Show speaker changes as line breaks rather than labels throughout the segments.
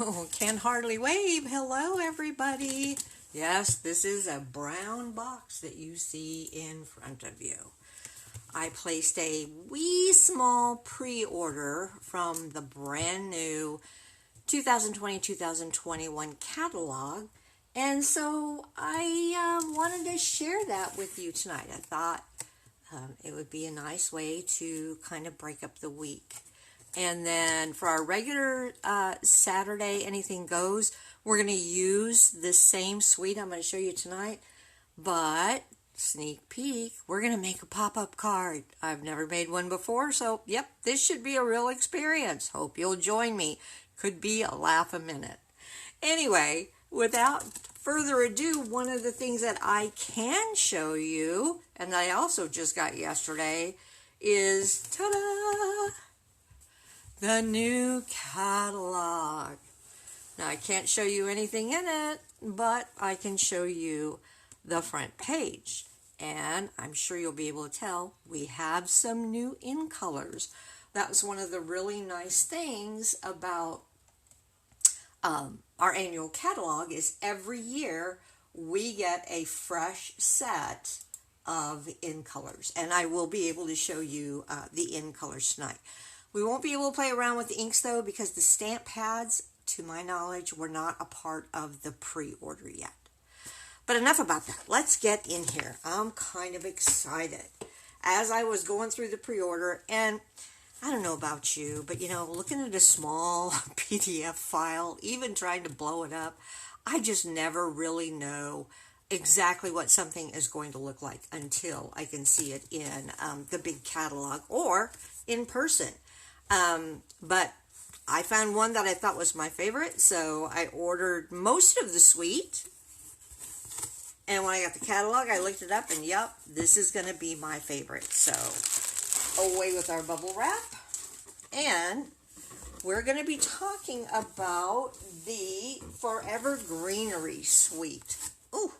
Oh, can hardly wave. Hello, everybody. Yes, this is a brown box that you see in front of you. I placed a wee small pre-order from the brand new 2020-2021 catalog, and so I wanted to share that with you tonight. I thought it would be a nice way to kind of break up the week. And then for our regular Saturday Anything Goes, we're going to use the same suite I'm going to show you tonight. But, sneak peek, we're going to make a pop-up card. I've never made one before, so yep, this should be a real experience. Hope you'll join me. Could be a laugh a minute. Anyway, without further ado, one of the things that I can show you, and that I also just got yesterday, is, ta-da! The new catalog. Now, I can't show you anything in it, but I can show you the front page. And I'm sure you'll be able to tell we have some new in colors. That was one of the really nice things about our annual catalog is every year we get a fresh set of in colors. And I will be able to show you the in colors tonight. We won't be able to play around with the inks, though, because the stamp pads, to my knowledge, were not a part of the pre-order yet. But enough about that. Let's get in here. I'm kind of excited. As I was going through the pre-order, and I don't know about you, but, looking at a small PDF file, even trying to blow it up, I just never really know exactly what something is going to look like until I can see it in the big catalog or in person. But I found one that I thought was my favorite, so I ordered most of the suite. And when I got the catalog, I looked it up, and yep, this is going to be my favorite. So, away with our bubble wrap. And we're going to be talking about the Forever Greenery suite. Ooh.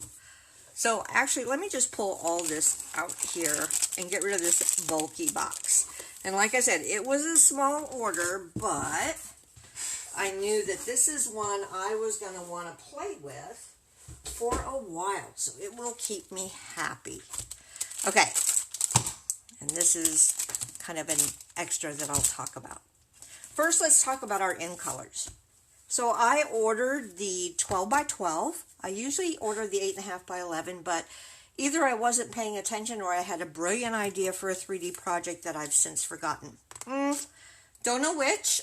So, actually, let me just pull all this out here and get rid of this bulky box. And like I said, it was a small order, but I knew that this is one I was going to want to play with for a while. So it will keep me happy. Okay. And this is kind of an extra that I'll talk about. First, let's talk about our in colors. So I ordered the 12 by 12. I usually order the 8.5 by 11, but either I wasn't paying attention or I had a brilliant idea for a 3D project that I've since forgotten. Don't know which,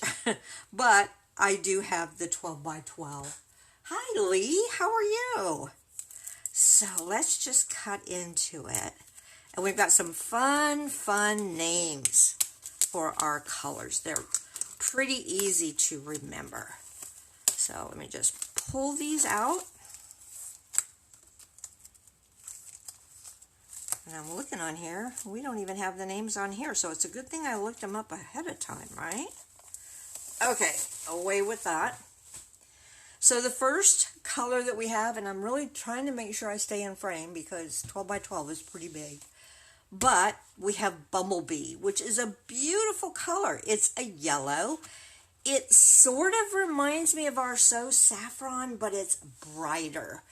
but I do have the 12 by 12. Hi, Lee. How are you? So let's just cut into it. And we've got some fun names for our colors. They're pretty easy to remember. So let me just pull these out. And I'm looking on here. We don't even have the names on here, so it's a good thing I looked them up ahead of time, right? Okay, away with that. So the first color that we have, and I'm really trying to make sure I stay in frame because 12 by 12 is pretty big. But we have Bumblebee, which is a beautiful color. It's a yellow. It sort of reminds me of our So Saffron, but it's brighter.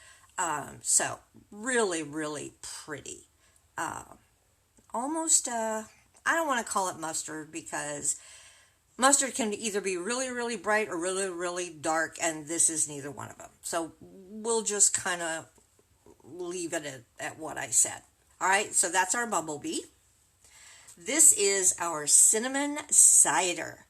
So really pretty. Almost, I don't want to call it mustard because mustard can either be really bright or really dark, and this is neither one of them. So we'll just kind of leave it at what I said. All right, so that's our Bumblebee. This is our Cinnamon Cider.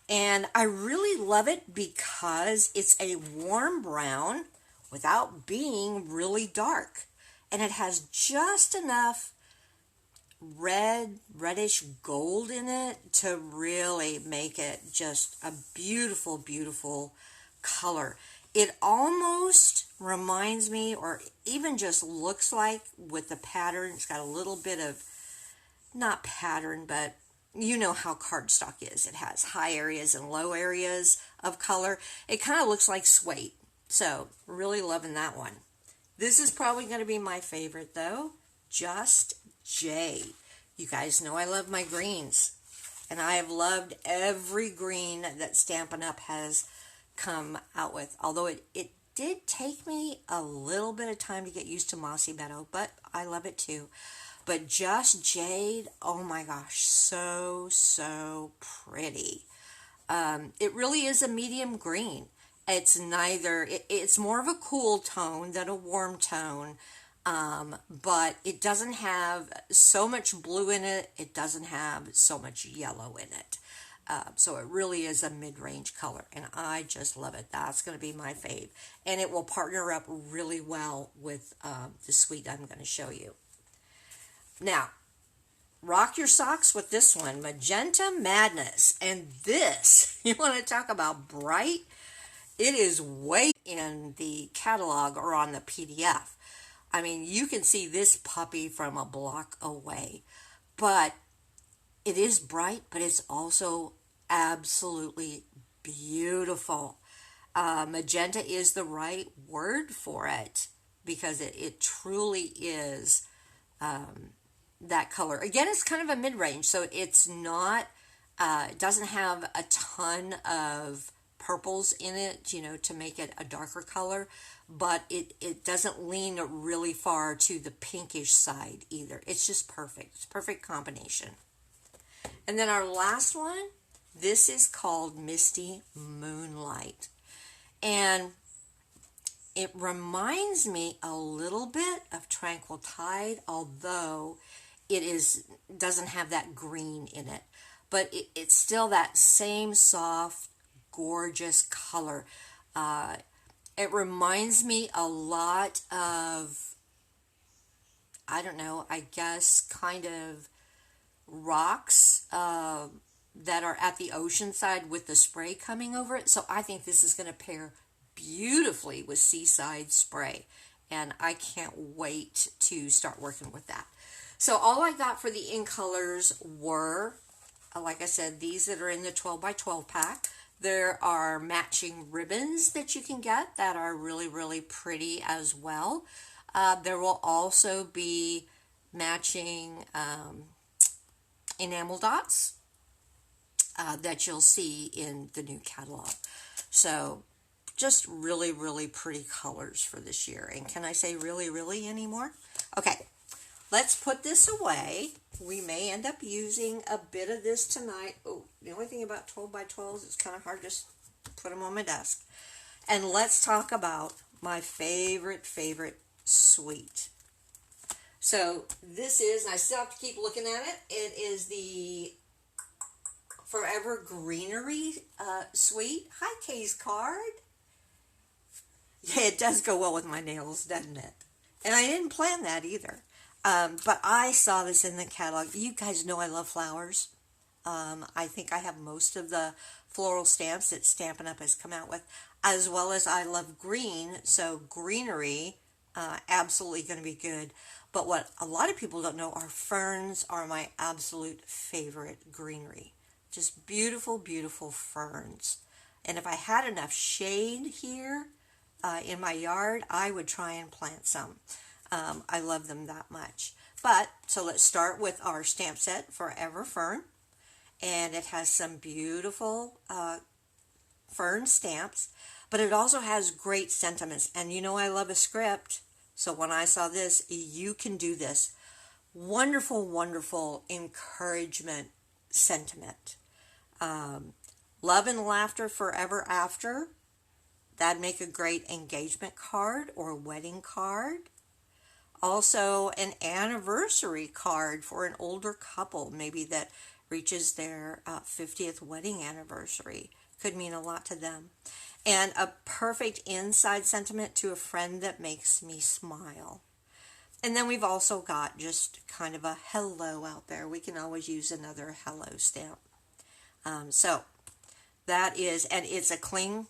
And I really love it because it's a warm brown without being really dark. And it has just enough reddish gold in it to really make it just a beautiful color. It almost reminds me, or even just looks like, with the pattern, it's got a little bit of, not pattern, but you know how cardstock is. It has high areas and low areas of color. It kind of looks like suede. So, really loving that one. This is probably going to be my favorite, though. Just J. You guys know I love my greens. And I have loved every green that Stampin' Up! Has come out with, although it did take me a little bit of time to get used to Mossy Meadow, but I love it too. But Just Jade, oh my gosh, so pretty. It really is a medium green. It's neither, it's more of a cool tone than a warm tone, but it doesn't have so much blue in it. It doesn't have so much yellow in it. So it really is a mid-range color, and I just love it. That's going to be my fave, and it will partner up really well with the suite I'm going to show you. Now, rock your socks with this one, Magenta Madness, and this, you want to talk about bright? It is way in the catalog or on the PDF. I mean, you can see this puppy from a block away, but it is bright, but it's also absolutely beautiful. Magenta is the right word for it because it truly is that color. Again, it's kind of a mid-range, so it's not, it doesn't have a ton of purples in it, you know, to make it a darker color, but it doesn't lean really far to the pinkish side either. It's just perfect. It's a perfect combination. And then our last one, this is called Misty Moonlight. And it reminds me a little bit of Tranquil Tide, although doesn't have that green in it. But it's still that same soft, gorgeous color. It reminds me a lot of, I don't know, I guess kind of rocks that are at the ocean side with the spray coming over it. So I think this is going to pair beautifully with Seaside Spray, and I can't wait to start working with that. So all I got for the in colors were, like I said, these that are in the 12 by 12 pack. There are matching ribbons that you can get that are really pretty as well. There will also be matching enamel dots that you'll see in the new catalog. So just really pretty colors for this year. And can I say really anymore? Okay, let's put this away. We may end up using a bit of this tonight. Oh, the only thing about 12 by 12s, it's kind of hard to put them on my desk. And let's talk about my favorite suite. So this is, I still have to keep looking at it. It is the Forever Greenery suite. Hi, Kay's card. Yeah, it does go well with my nails, doesn't it? And I didn't plan that either. But I saw this in the catalog. You guys know I love flowers. I think I have most of the floral stamps that Stampin' Up! Has come out with, as well as I love green, so Greenery, absolutely going to be good. But what a lot of people don't know are ferns are my absolute favorite greenery. Just beautiful ferns. And if I had enough shade here in my yard, I would try and plant some. I love them that much. But, so let's start with our stamp set, Forever Fern. And it has some beautiful fern stamps, but it also has great sentiments. And you know I love a script, so when I saw this, you can do this. Wonderful encouragement sentiment. Love and laughter forever after. That'd make a great engagement card or wedding card. Also, an anniversary card for an older couple, maybe that reaches their 50th wedding anniversary. Could mean a lot to them. And a perfect inside sentiment to a friend that makes me smile. And then we've also got just kind of a hello out there. We can always use another hello stamp. So that is, and it's a cling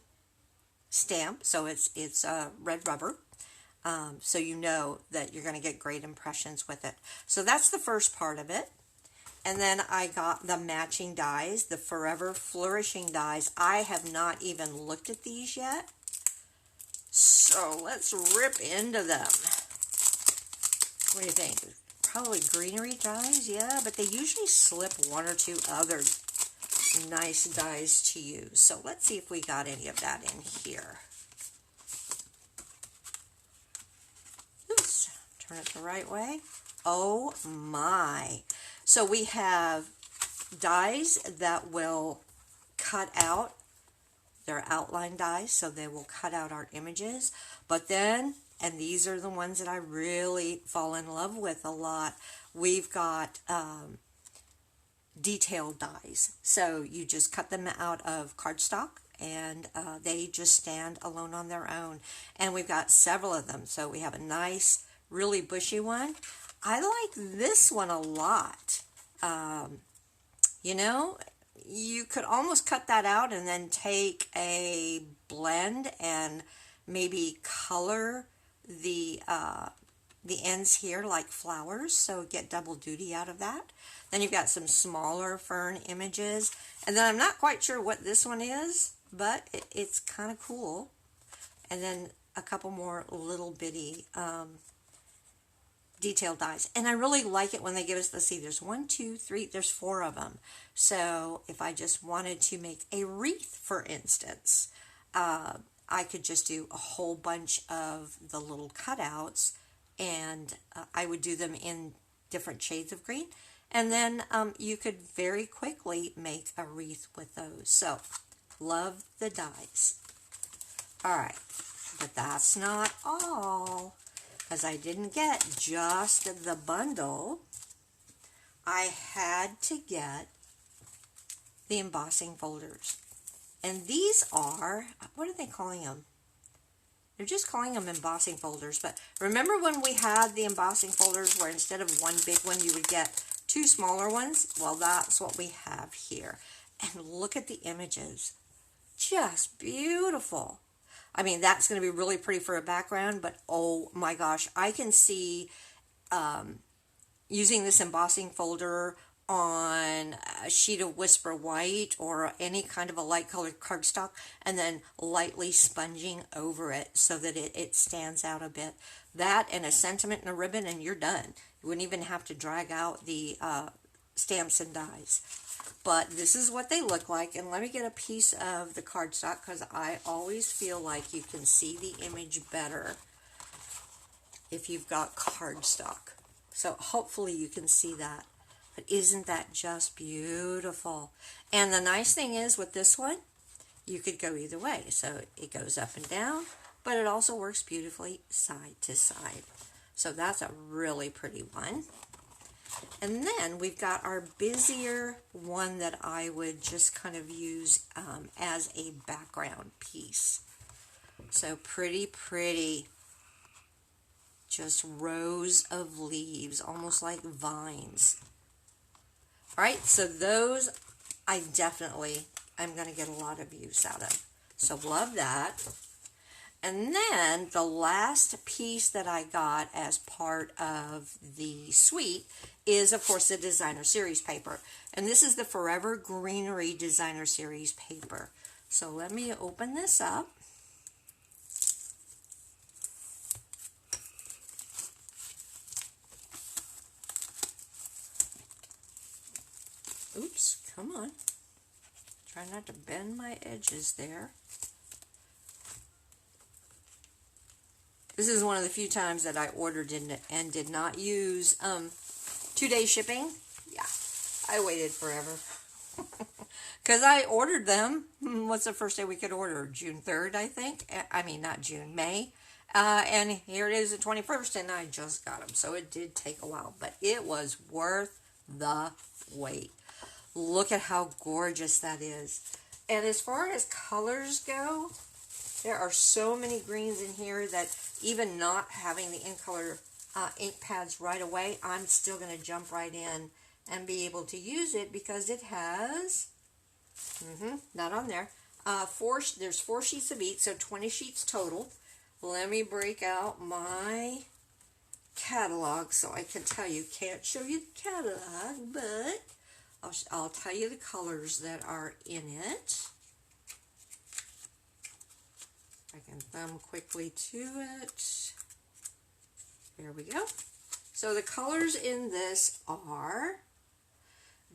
stamp, so it's red rubber. So you know that you're going to get great impressions with it. So that's the first part of it. And then I got the matching dies, the Forever Flourishing dies. I have not even looked at these yet. So let's rip into them. What do you think? Probably Greenery dies, yeah, but they usually slip one or two other nice dyes to use. So let's see if we got any of that in here. Oops, turn it the right way. Oh my. So we have dyes that will cut out, they're outline dyes, so they will cut out our images. But then, and these are the ones that I really fall in love with a lot, we've got detailed dyes. So you just cut them out of cardstock, and they just stand alone on their own. And we've got several of them. So we have a nice, really bushy one. I like this one a lot. You know, you could almost cut that out and then take a blend and maybe color the ends here like flowers, so get double duty out of that. Then you've got some smaller fern images, and then I'm not quite sure what this one is, but it's kind of cool. And then a couple more little bitty detailed dyes. And I really like it when they give us, let's see, there's 1, 2, 3, there's 4 of them. So if I just wanted to make a wreath, for instance, I could just do a whole bunch of the little cutouts, and I would do them in different shades of green. And then you could very quickly make a wreath with those. So, love the dyes. All right, but that's not all, because I didn't get just the bundle. I had to get the embossing folders. And these are, what are they calling them? They're just calling them embossing folders. But remember when we had the embossing folders where instead of one big one, you would get 2 smaller ones? Well, that's what we have here. And look at the images. Just beautiful. I mean, that's going to be really pretty for a background, but oh my gosh, I can see using this embossing folder on a sheet of Whisper White or any kind of a light colored cardstock, and then lightly sponging over it so that it stands out a bit. That and a sentiment and a ribbon, and you're done. You wouldn't even have to drag out the stamps and dies. But this is what they look like, and let me get a piece of the cardstock because I always feel like you can see the image better if you've got cardstock. So hopefully you can see that. But isn't that just beautiful? And the nice thing is with this one, you could go either way. So it goes up and down, but it also works beautifully side to side. So that's a really pretty one. And then we've got our busier one that I would just kind of use as a background piece. So pretty, pretty. Just rows of leaves, almost like vines. All right, so those I'm going to get a lot of use out of. So love that. And then the last piece that I got as part of the suite is, of course, the Designer Series paper. And this is the Forever Greenery Designer Series paper. So let me open this up. Oops, come on. Try not to bend my edges there. This is one of the few times that I ordered and did not use 2-day shipping. Yeah, I waited forever. Because I ordered them. What's the first day we could order? June 3rd, I think. I mean, not June, May. And here it is, the 21st, and I just got them. So it did take a while, but it was worth the wait. Look at how gorgeous that is. And as far as colors go, there are so many greens in here that even not having the in-color ink pads right away, I'm still going to jump right in and be able to use it because it has, not on there, there's 4 sheets of each, so 20 sheets total. Let me break out my catalog so I can tell you. Can't show you the catalog, but I'll tell you the colors that are in it. I can thumb quickly to it. There we go. So the colors in this are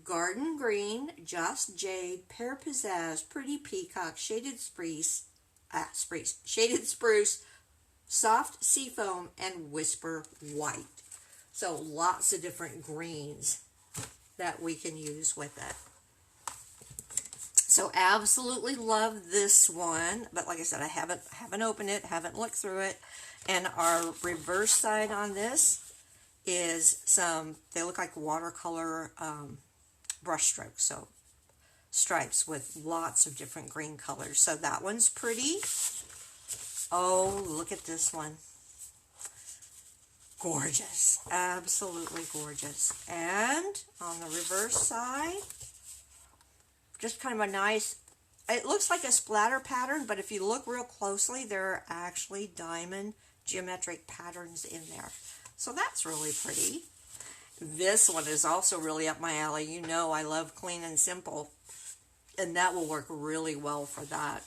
Garden Green, Just Jade, Pear Pizzazz, Pretty Peacock, Shaded Spruce, Soft Seafoam, and Whisper White. So lots of different greens that we can use with it. So absolutely love this one, but like I said, I haven't opened it, haven't looked through it. And our reverse side on this is they look like watercolor brush strokes, so stripes with lots of different green colors. So that one's pretty. Oh, look at this one. Gorgeous, absolutely gorgeous. And on the reverse side, just kind of a nice, it looks like a splatter pattern, but if you look real closely, there are actually diamond geometric patterns in there. So that's really pretty. This one is also really up my alley. You know I love clean and simple, and that will work really well for that.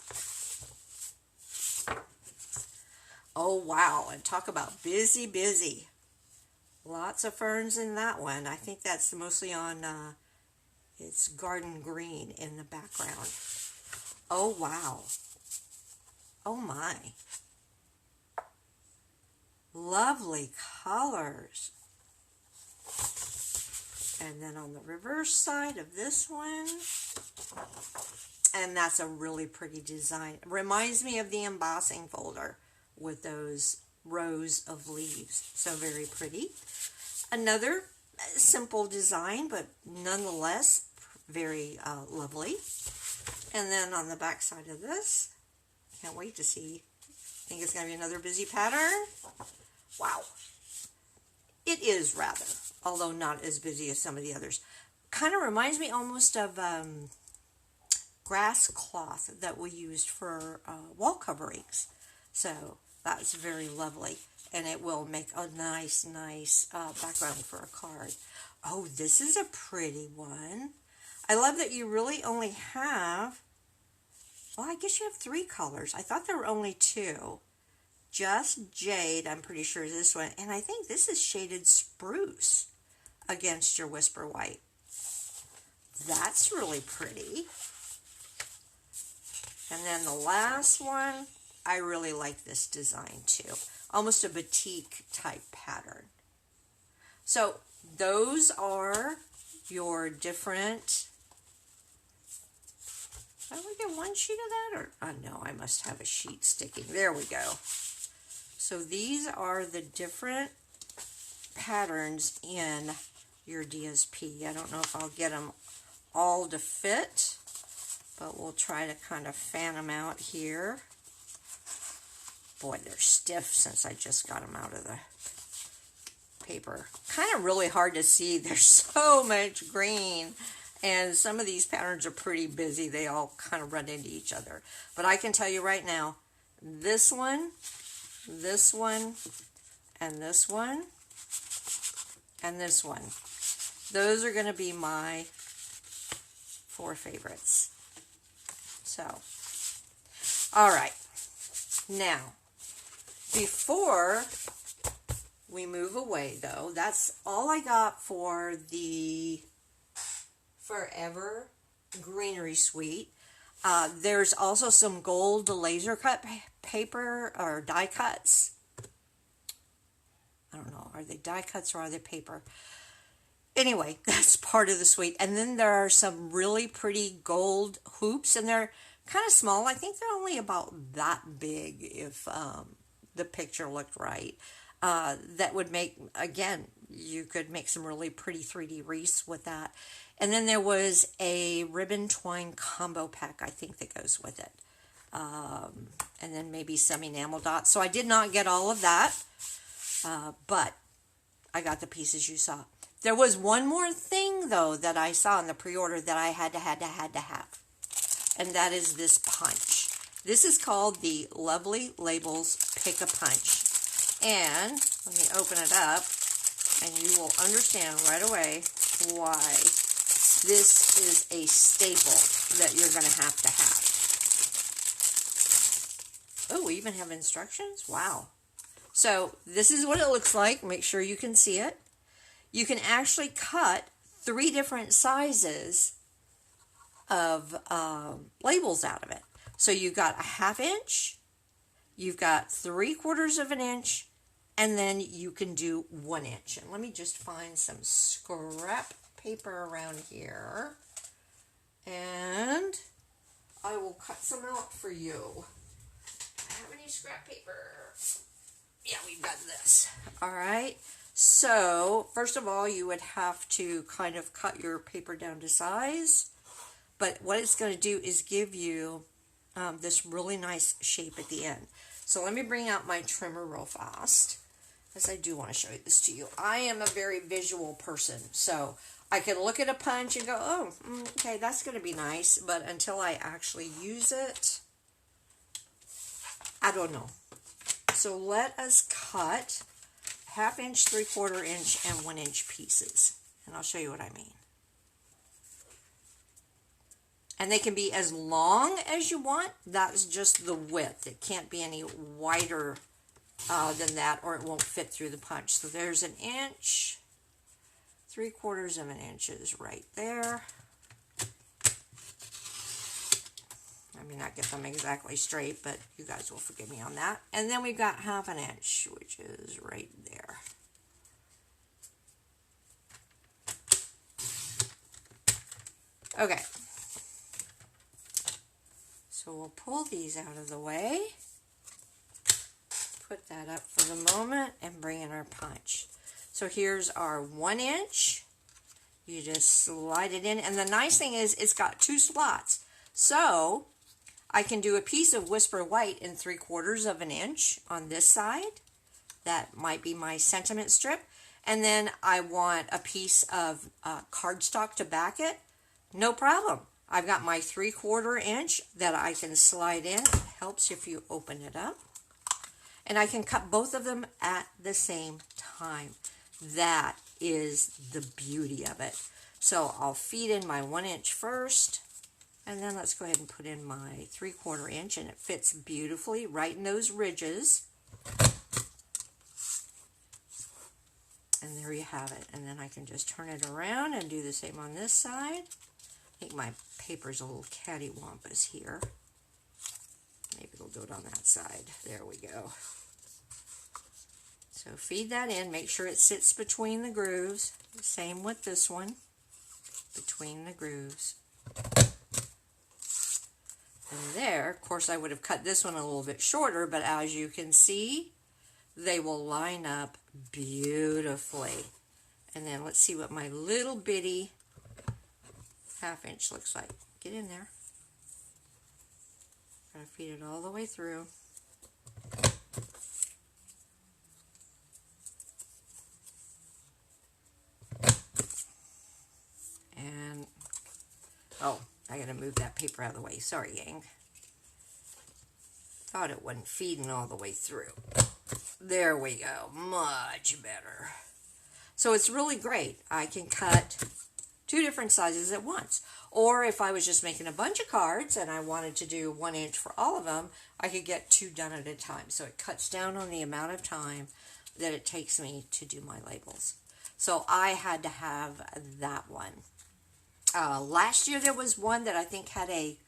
Oh, wow, and talk about busy, busy. Lots of ferns in that one. I think that's mostly on, it's Garden Green in the background. Oh, wow. Oh, my. Lovely colors. And then on the reverse side of this one, and that's a really pretty design. It reminds me of the embossing folder with those rows of leaves. So very pretty. Another simple design, but nonetheless very lovely. And then on the back side of this, can't wait to see. I think it's going to be another busy pattern. Wow. It is rather, although not as busy as some of the others. Kind of reminds me almost of grass cloth that we used for wall coverings. So that's very lovely. And it will make a nice background for a card. Oh, this is a pretty one. I love that you really only have, well, I guess you have 3 colors. I thought there were only 2. Just Jade, I'm pretty sure is this one. And I think this is Shaded Spruce against your Whisper White. That's really pretty. And then the last one, I really like this design too. Almost a batik type pattern. So those are your different, did we get one sheet of that? Or, oh no, I must have a sheet sticking. There we go. So these are the different patterns in your DSP. I don't know if I'll get them all to fit, but we'll try to kind of fan them out here. Boy, they're stiff since I just got them out of the paper. Kind of really hard to see. There's so much green, and some of these patterns are pretty busy. They all kind of run into each other. But I can tell you right now, this one, and this one, and this one, those are going to be my 4 favorites. So, all right. Now, before we move away, though, that's all I got for the Forever Greenery Suite. There's also some gold laser cut paper or die cuts. I don't know, are they die cuts or are they paper? Anyway, that's part of the suite. And then there are some really pretty gold hoops, and they're kind of small. I think they're only about that big if the picture looked right. That would make, again, you could make some really pretty 3D wreaths with that. And then there was a ribbon twine combo pack, I think, that goes with it. And then maybe some enamel dots. So I did not get all of that, but I got the pieces you saw. There was one more thing, though, that I saw in the pre-order that I had to have. And that is this punch. This is called the Lovely Labels Pick-a-Punch. And let me open it up, and you will understand right away why this is a staple that you're going to have. Oh, we even have instructions? Wow. So this is what it looks like. Make sure you can see it. You can actually cut 3 different sizes of labels out of it. So you've got a 1/2 inch, you've got 3/4 of an inch, and then you can do 1 inch. And let me just find some scrap paper around here, and I will cut some out for you. Do I have any scrap paper? Yeah, we've got this. All right. So first of all, you would have to kind of cut your paper down to size. But what it's going to do is give you this really nice shape at the end. So let me bring out my trimmer real fast, as I do want to show this to you. I am a very visual person, so I can look at a punch and go, oh, okay, that's going to be nice. But until I actually use it, I don't know. So let us cut 1/2 inch, 3/4 inch, and 1 inch pieces. And I'll show you what I mean. And they can be as long as you want. That's just the width. It can't be any wider than that, or it won't fit through the punch. So there's 1 inch, 3/4 of an inch is right there. I may not get them exactly straight, but you guys will forgive me on that. And then we've got 1/2 inch, which is right there. Okay. So we'll pull these out of the way, put that up for the moment, and bring in our punch. So here's our 1 inch. You just slide it in, and the nice thing is it's got 2 slots. So I can do a piece of Whisper White in 3/4 of an inch on this side. That might be my sentiment strip. And then I want a piece of cardstock to back it. No problem. I've got my 3/4 inch that I can slide in. It helps if you open it up. And I can cut both of them at the same time. That is the beauty of it. So I'll feed in my 1 inch first. And then let's go ahead and put in my 3/4 inch, and it fits beautifully right in those ridges. And there you have it. And then I can just turn it around and do the same on this side. I think my paper's a little cattywampus here. Maybe we'll do it on that side. There we go. So feed that in. Make sure it sits between the grooves. Same with this one. Between the grooves. And there, of course, I would have cut this one a little bit shorter, but as you can see, they will line up beautifully. And then let's see what my little bitty 1/2 inch looks like. Get in there. Gotta feed it all the way through. And, oh, I gotta move that paper out of the way. Sorry, gang. Thought it wasn't feeding all the way through. There we go. Much better. So it's really great. I can cut 2 different sizes at once. Or if I was just making a bunch of cards and I wanted to do 1 inch for all of them, I could get 2 done at a time. So it cuts down on the amount of time that it takes me to do my labels. So I had to have that one. Last year there was one that I think had a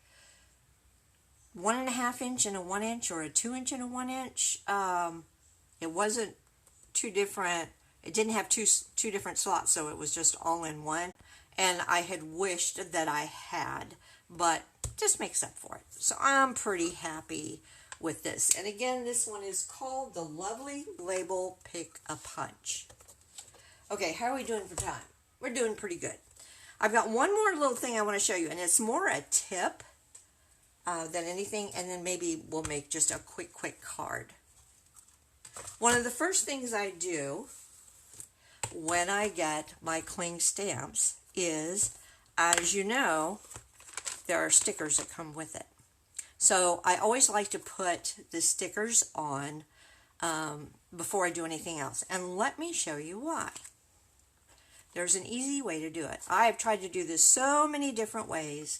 1.5 inch and a 1 inch, or a 2 inch and a 1 inch. It wasn't 2 different, it didn't have two different slots, so it was just all in one. And I had wished that I had, but just makes up for it. So I'm pretty happy with this. And again, this one is called the Lovely Label Pick a Punch. Okay, how are we doing for time? We're doing pretty good. I've got one more little thing I want to show you, and it's more a tip than anything, and then maybe we'll make just a quick card. One of the first things I do when I get my cling stamps is, as you know, there are stickers that come with it. So I always like to put the stickers on before I do anything else. And let me show you why. There's an easy way to do it. I've tried to do this so many different ways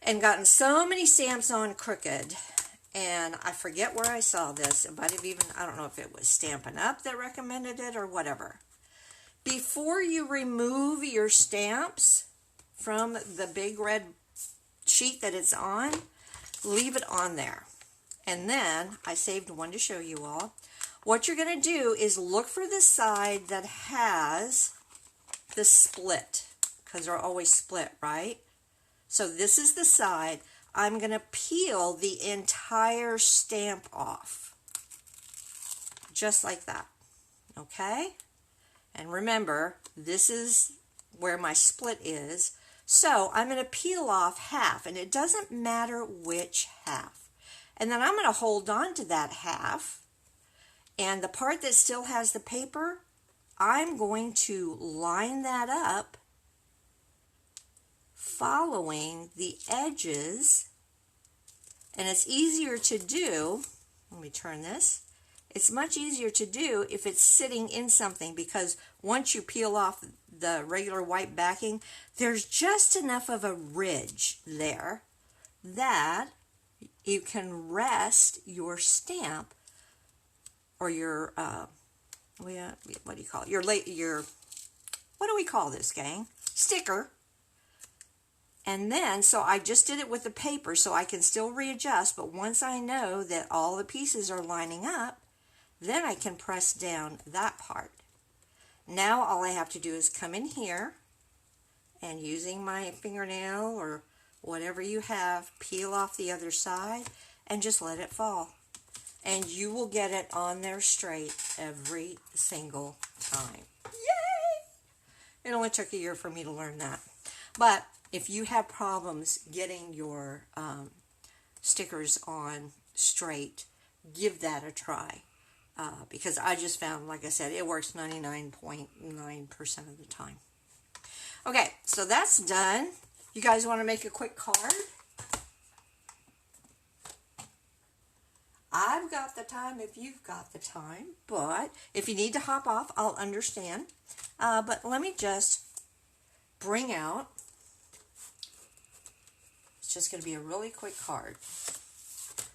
and gotten so many stamps on crooked. And I forget where I saw this. It might have even, I don't know if it was Stampin' Up! That recommended it or whatever. Before you remove your stamps from the big red sheet that it's on, leave it on there. And then, I saved one to show you all. What you're going to do is look for the side that has the split, because they're always split, right? So this is the side. I'm going to peel the entire stamp off, just like that, okay? And remember, this is where my split is, so I'm going to peel off half, and it doesn't matter which half. And then I'm going to hold on to that half, and the part that still has the paper, I'm going to line that up following the edges, and it's easier to do, let me turn this, it's much easier to do if it's sitting in something, because once you peel off the regular white backing, there's just enough of a ridge there that you can rest your stamp or your, what do you call it? Your, what do we call this, gang? Sticker. And then, so I just did it with the paper so I can still readjust, but once I know that all the pieces are lining up, then I can press down that part. Now all I have to do is come in here and using my fingernail or whatever you have, peel off the other side and just let it fall. And you will get it on there straight every single time. Yay! It only took a year for me to learn that. But if you have problems getting your stickers on straight, give that a try. Because I just found, like I said, it works 99.9% of the time. Okay, so that's done. You guys want to make a quick card? I've got the time if you've got the time, but if you need to hop off, I'll understand. But let me just bring out, it's just going to be a really quick card.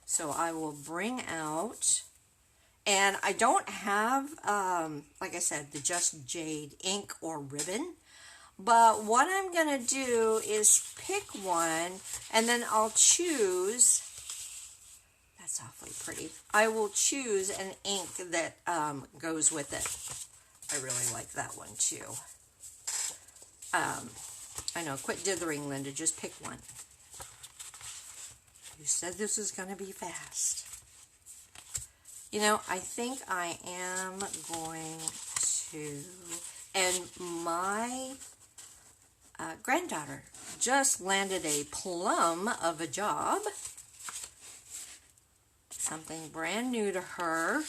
So I will bring out, and I don't have, like I said, the Just Jade ink or ribbon. But what I'm going to do is pick one, and then I'll choose, that's awfully pretty, I will choose an ink that goes with it. I really like that one too. I know, quit dithering, Linda, just pick one. You said this was going to be fast. You know, I think I am going to, and my granddaughter just landed a plum of a job, something brand new to her,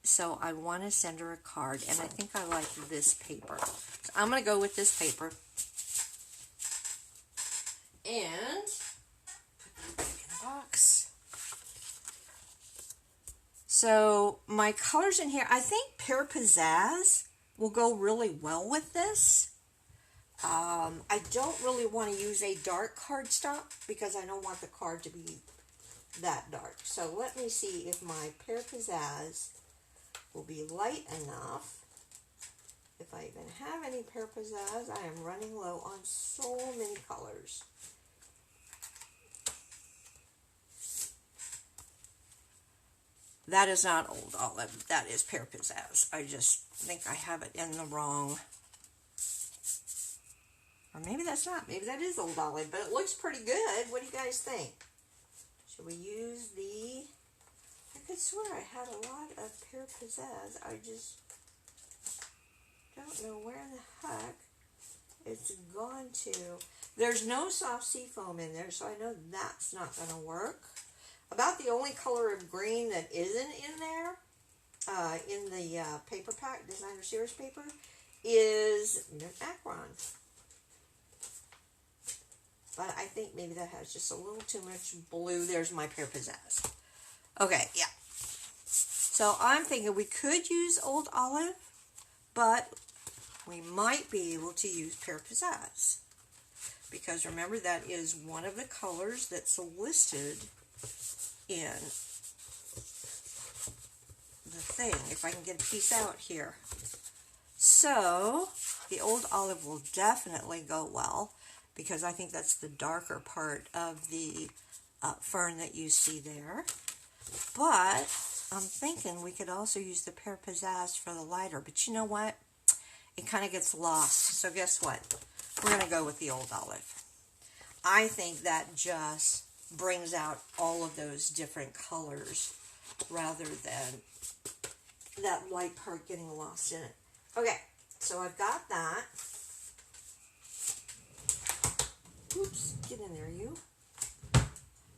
so I want to send her a card, and I think I like this paper. So I'm going to go with this paper, and put it back in the box. So my colors in here, I think Pear Pizzazz will go really well with this. I don't really want to use a dark cardstock because I don't want the card to be that dark. So let me see if my Pear Pizzazz will be light enough. If I even have any Pear Pizzazz, I am running low on so many colors. That is not Old Olive. That is Pear Pizzazz. I just think I have it in the wrong. Or maybe that's not. Maybe that is Old Olive, but it looks pretty good. What do you guys think? Should we use the... I could swear I had a lot of Pear Pizzazz. I just don't know where the heck it's gone to. There's no soft seafoam in there, so I know that's not going to work. About the only color of green that isn't in there, in the paper pack, Designer Series paper, is Mint Macaron. But I think maybe that has just a little too much blue. There's my Pear Pizzazz. Okay, yeah. So I'm thinking we could use Old Olive, but we might be able to use Pear Pizzazz. Because remember, that is one of the colors that's listed in the thing. If I can get a piece out here. So the old olive will definitely go well because I think that's the darker part of the fern that you see there. But I'm thinking we could also use the pear pizzazz for the lighter. But you know what? It kind of gets lost. So guess what? We're going to go with the old olive. I think that just brings out all of those different colors rather than that light part getting lost in it. Okay, so I've got that. Oops, get in there, you.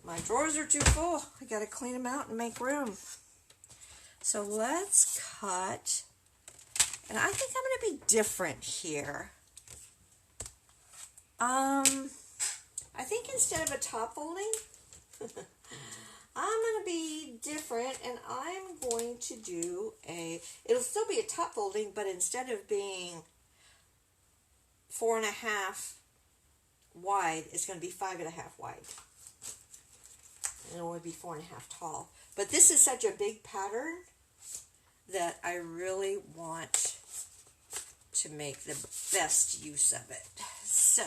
My drawers are too full. I got to clean them out and make room. So let's cut. And I think I'm going to be different here. I think instead of a top folding, I'm going to be different, and I'm going to do it'll still be a top folding, but instead of being 4.5 wide, it's going to be 5.5 wide. And it will be 4.5 tall. But this is such a big pattern that I really want to make the best use of it. So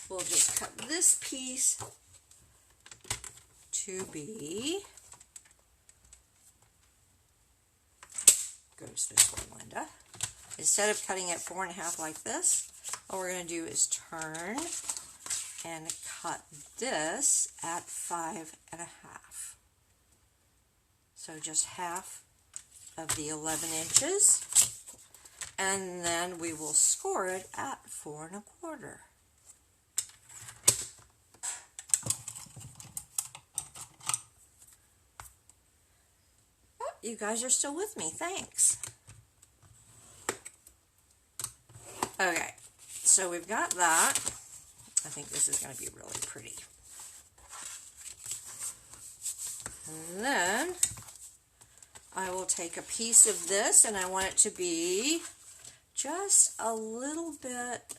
we'll just cut this piece to be, goes this way, Linda. Instead of cutting it 4.5 like this, all we're going to do is turn and cut this at 5.5. So just half of the 11 inches. And then we will score it at 4.25. Oh, you guys are still with me. Thanks. Okay, so we've got that. I think this is going to be really pretty. And then I will take a piece of this, and I want it to be just a little bit.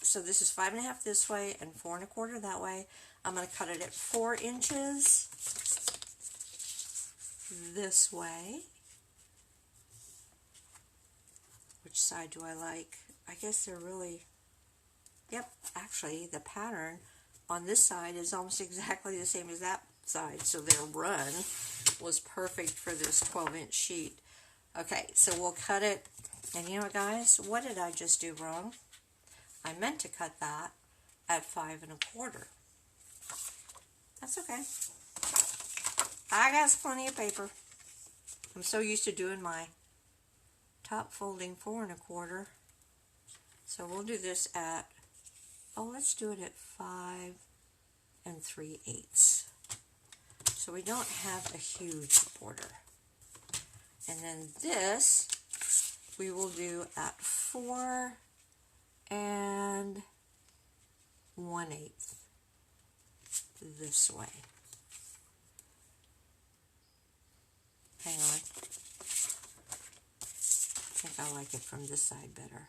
So this is 5.5 this way and 4.25 that way. I'm going to cut it at 4 inches this way. Which side do I like? I guess they're really, yep, actually the pattern on this side is almost exactly the same as that side, so their run was perfect for this 12-inch sheet. Okay, so we'll cut it, and you know what, guys, what did I just do wrong? I meant to cut that at 5.25. That's okay. I got plenty of paper. I'm so used to doing my top folding 4.25. So we'll do this at, let's do it at 5 3/8. So we don't have a huge border. And then this we will do at 4 1/8 this way. Hang on. I think I like it from this side better.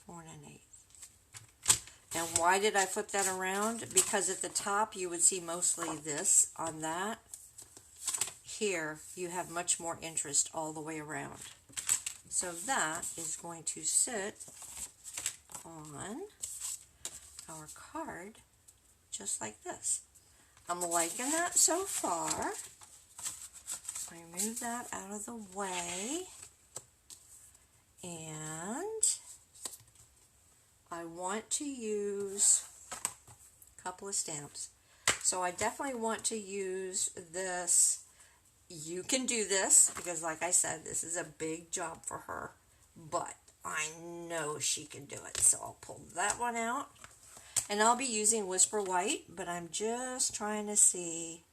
4 1/8. And why did I flip that around? Because at the top you would see mostly this on that. Here you have much more interest all the way around. So that is going to sit on our card just like this. I'm liking that so far. Remove that out of the way. And I want to use a couple of stamps. So I definitely want to use this. You can do this because, like I said, this is a big job for her. But I know she can do it. So I'll pull that one out. And I'll be using Whisper White, but I'm just trying to see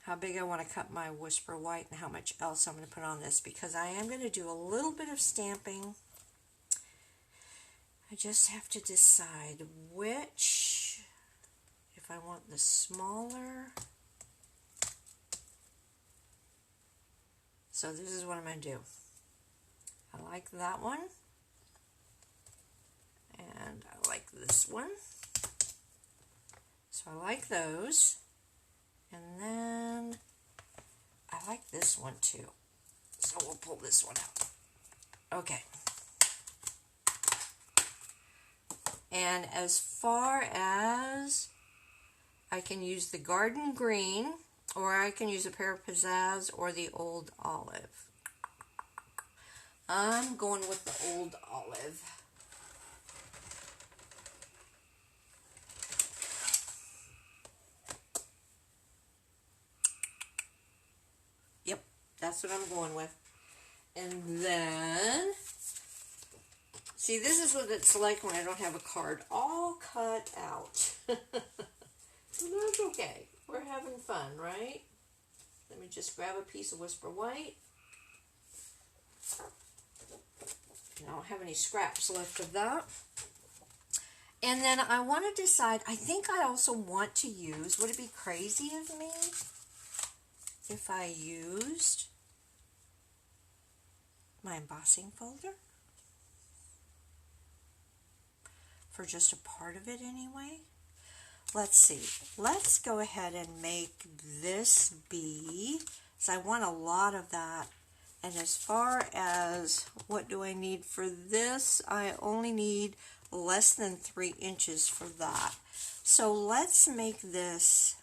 how big I want to cut my Whisper White and how much else I'm going to put on this, because I am going to do a little bit of stamping. I just have to decide which, if I want the smaller. So this is what I'm going to do. I like that one. And I like this one. So I like those. And then I like this one too. So we'll pull this one out. Okay. And as far as, I can use the garden green, or I can use a pair of pizzazz or the old olive. I'm going with the old olive. Yep, that's what I'm going with. And then, see, this is what it's like when I don't have a card all cut out. That's okay. We're having fun, right? Let me just grab a piece of Whisper White. I don't have any scraps left of that. And then I want to decide, I think I also want to use, would it be crazy of me if I used my embossing folder for just a part of it anyway? Let's see. Let's go ahead and make this be, because I want a lot of that. And as far as what do I need for this, I only need less than 3 inches for that. So let's make this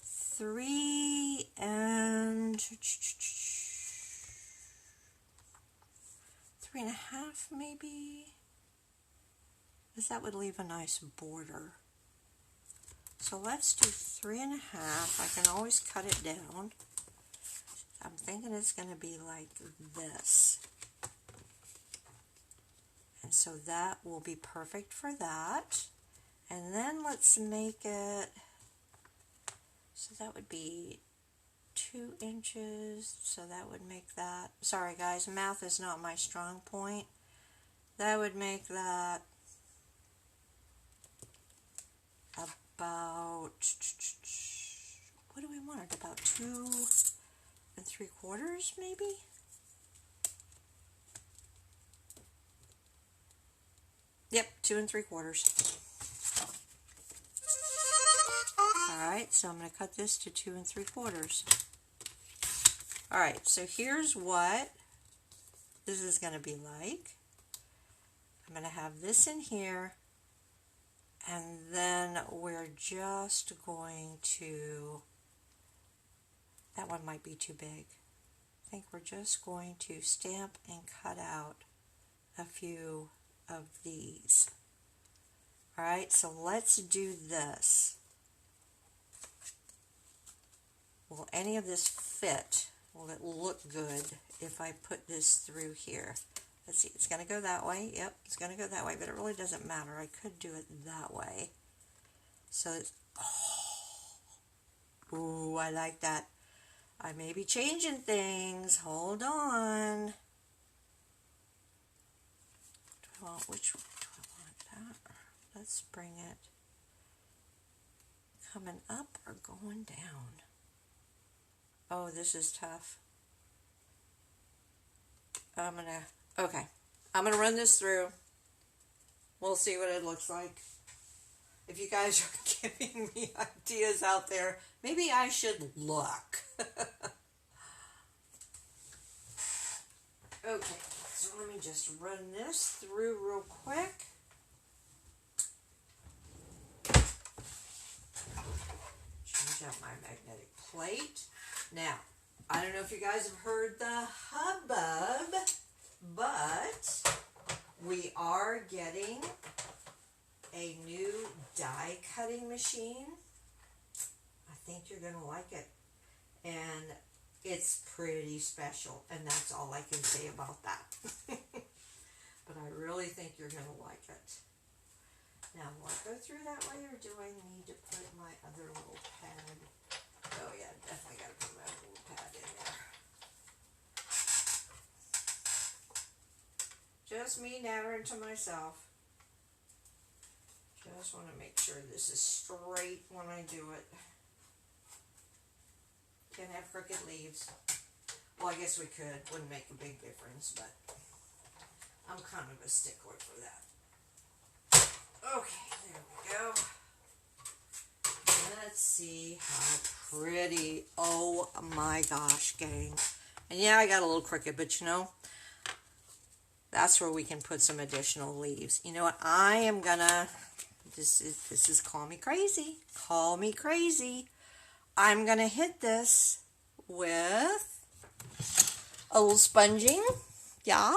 3 and 3.5 maybe, because that would leave a nice border. So let's do 3.5. I can always cut it down. I'm thinking it's going to be like this. And so that will be perfect for that. And then let's make it, so that would be 2 inches. So that would make that, sorry guys, math is not my strong point. That would make that about, what do we want it, about 2 3/4 maybe? Yep, 2 3/4. Alright, so I'm going to cut this to 2 3/4. Alright, so here's what this is going to be like. I'm going to have this in here, and then we're just going to, that one might be too big. I think we're just going to stamp and cut out a few of these. Alright, so let's do this. Will any of this fit? Will it look good if I put this through here? Let's see, it's going to go that way. Yep, it's going to go that way, but it really doesn't matter. I could do it that way. So it's, oh, ooh, I like that. I may be changing things. Hold on. Do I want, which one do I want that? Let's bring it coming up or going down. Oh, this is tough. Okay, I'm gonna run this through. We'll see what it looks like. If you guys are giving me ideas out there, maybe I should look. Okay, so let me just run this through real quick. Change out my magnetic plate. Now, I don't know if you guys have heard the hubbub, but we are getting a new die cutting machine. I think you're going to like it. And it's pretty special, and that's all I can say about that. But I really think you're going to like it. Now, will I go through that way, or do I need to put my other little pad? Oh yeah, definitely got to put my other little pad in there. Just me nattering to myself. Just want to make sure this is straight when I do it. Can't have crooked leaves. Well, I guess we could. Wouldn't make a big difference, but I'm kind of a stickler for that. Okay, there we go. Let's see how pretty. Oh my gosh, gang. And yeah, I got a little crooked, but you know, that's where we can put some additional leaves. You know what? I am gonna, this is call me crazy. Call me crazy. I'm gonna hit this with a little sponging. Yeah.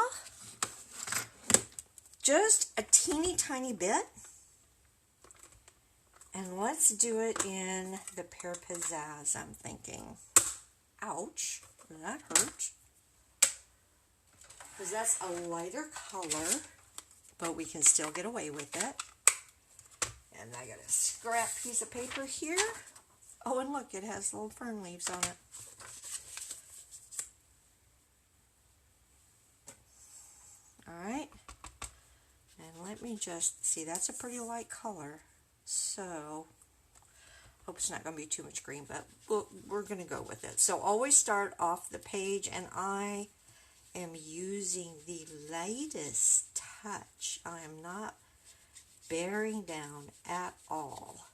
Just a teeny tiny bit. And let's do it in the Pear Pizzazz, I'm thinking. Ouch, that hurt. Because that's a lighter color, but we can still get away with it. And I got a scrap piece of paper here. Oh, and look, it has little fern leaves on it. All right. And let me just, see, that's a pretty light color. So, hope it's not going to be too much green, but we're going to go with it. So, always start off the page, and I am using the lightest touch. I am not bearing down at all.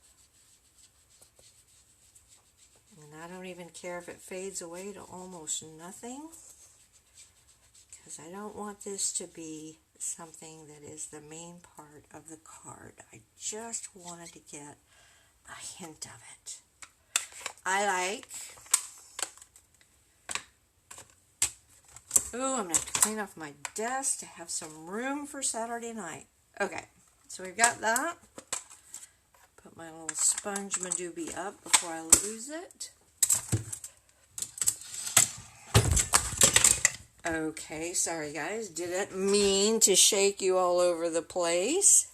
And I don't even care if it fades away to almost nothing, because I don't want this to be something that is the main part of the card. I just wanted to get a hint of it. I like, ooh, I'm going to have to clean off my desk to have some room for Saturday night. Okay, so we've got that. Put my little sponge madoobie up before I lose it. Okay, sorry guys, didn't mean to shake you all over the place.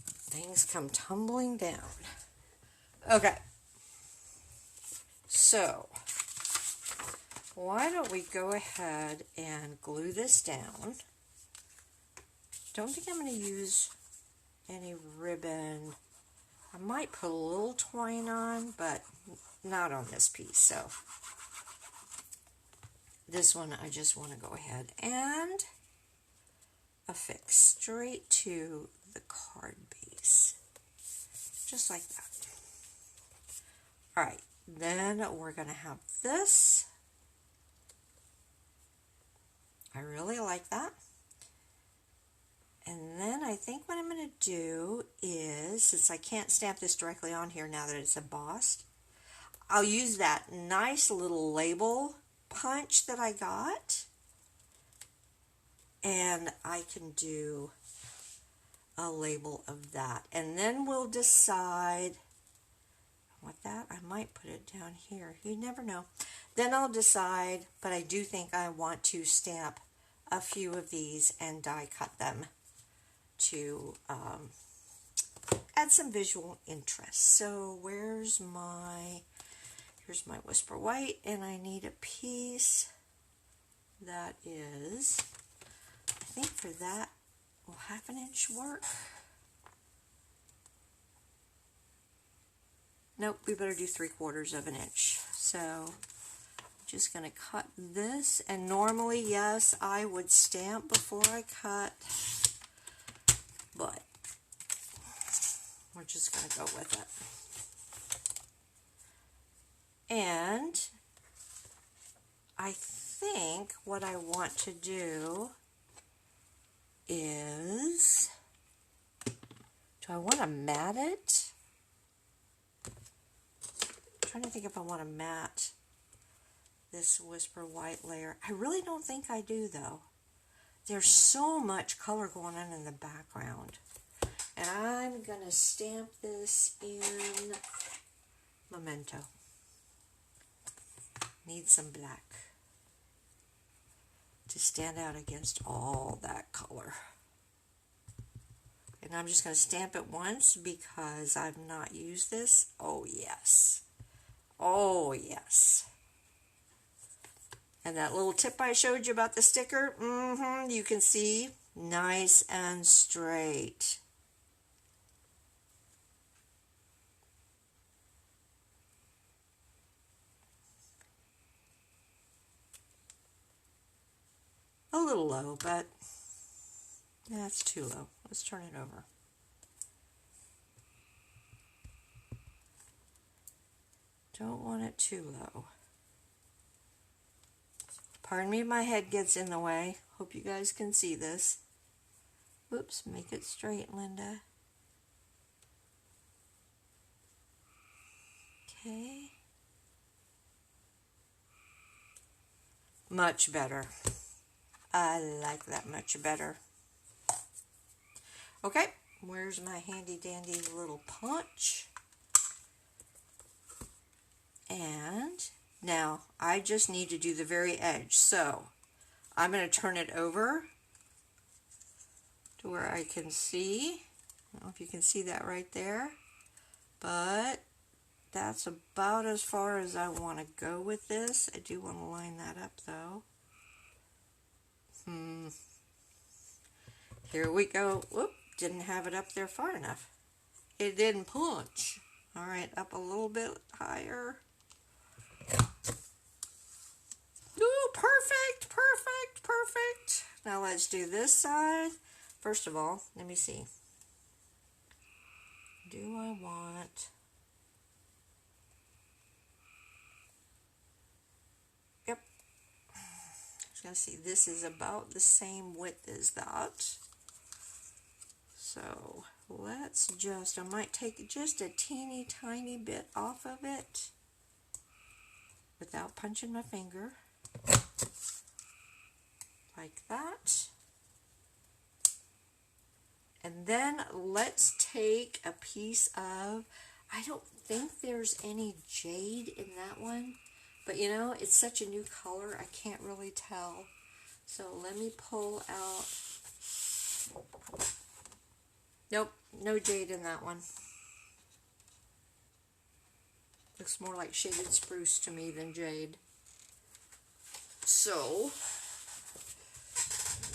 Things come tumbling down. Okay, so why don't we go ahead and glue this down. Don't think I'm going to use any ribbon. I might put a little twine on, but not on this piece, so this one I just want to go ahead and affix straight to the card base, just like that. All right, then we're going to have this. I really like that. And then I think what I'm going to do is, since I can't stamp this directly on here now that it's embossed, I'll use that nice little label punch that I got, and I can do a label of that, and then we'll decide what that, I might put it down here, you never know. Then I'll decide, but I do think I want to stamp a few of these and die cut them to add some visual interest. So here's my Whisper White, and I need a piece that is, I think for that, will 1/2 inch work? Nope, we better do 3/4 of an inch. So I'm just going to cut this, and normally, yes, I would stamp before I cut, but we're just going to go with it. And I think what I want to do is, do I want to mat it? I'm trying to think if I want to mat this Whisper White layer. I really don't think I do, though. There's so much color going on in the background. And I'm going to stamp this in Memento. Need some black to stand out against all that color. And I'm just going to stamp it once because I've not used this. Oh, yes. Oh, yes. And that little tip I showed you about the sticker, you can see, nice and straight. A little low, but that's too low. Let's turn it over. don't want it too low. Pardon me if my head gets in the way. Hope you guys can see this. Whoops, make it straight, Linda. Okay. Much better. I like that much better. Okay, where's my handy dandy little punch? And now I just need to do the very edge. So I'm going to turn it over to where I can see. I don't know if you can see that right there, but that's about as far as I want to go with this. I do want to line that up though. Here we go. Whoop, didn't have it up there far enough. It didn't punch. All right, up a little bit higher. Ooh, perfect, perfect, perfect. Now let's do this side. First of all, let me see. Do I want... Yep. I was going to see, this is about the same width as that. So let's just, I might take just a teeny tiny bit off of it without punching my finger. Like that. And then let's take a piece of, I don't think there's any jade in that one, but you know, it's such a new color, I can't really tell. So let me pull out, nope, no jade in that one. Looks more like shaded spruce to me than jade. So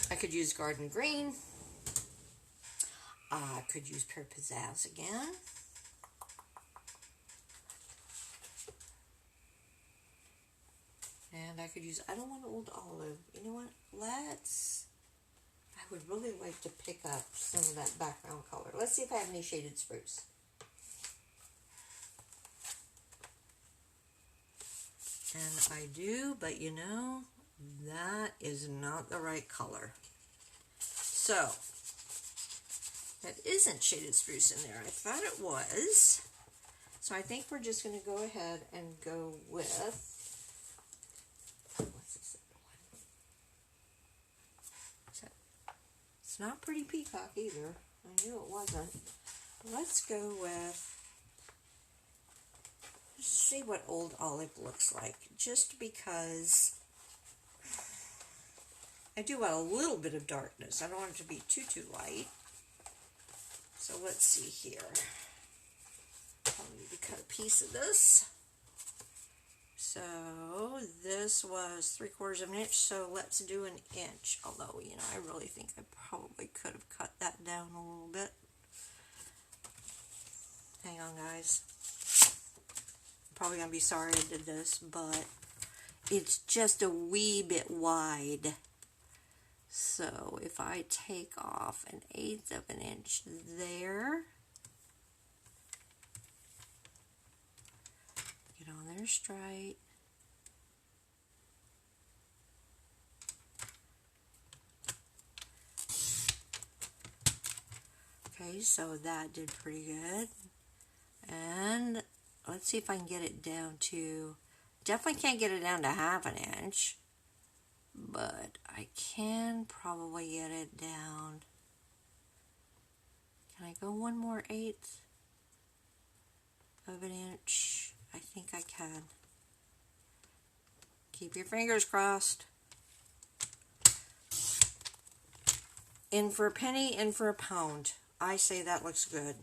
I could use garden green. I could use Pear Pizzazz again. And I could use, I don't want old olive. You know what? I would really like to pick up some of that background color. Let's see if I have any shaded spruce. And I do, but you know, that is not the right color. So, that isn't shaded spruce in there. I thought it was. So I think we're just going to go ahead and go with, what's this other one? It's not Pretty Peacock either. I knew it wasn't. Let's go with, let's see what old olive looks like. Just because I do want a little bit of darkness. I don't want it to be too light. So let's see here. I'll need to cut a piece of this. So this was 3/4 of an inch, so let's do an inch. Although, you know, I really think I probably could have cut that down a little bit. Hang on, guys. I'm probably going to be sorry I did this, but it's just a wee bit wide. So if I take off 1/8 of an inch there, get on there straight. Okay, so that did pretty good. And let's see if I can get it down to, definitely can't get it down to 1/2 inch. But I can probably get it down. Can I go 1 more 1/8 of an inch? I think I can. Keep your fingers crossed. In for a penny, in for a pound. I say that looks good.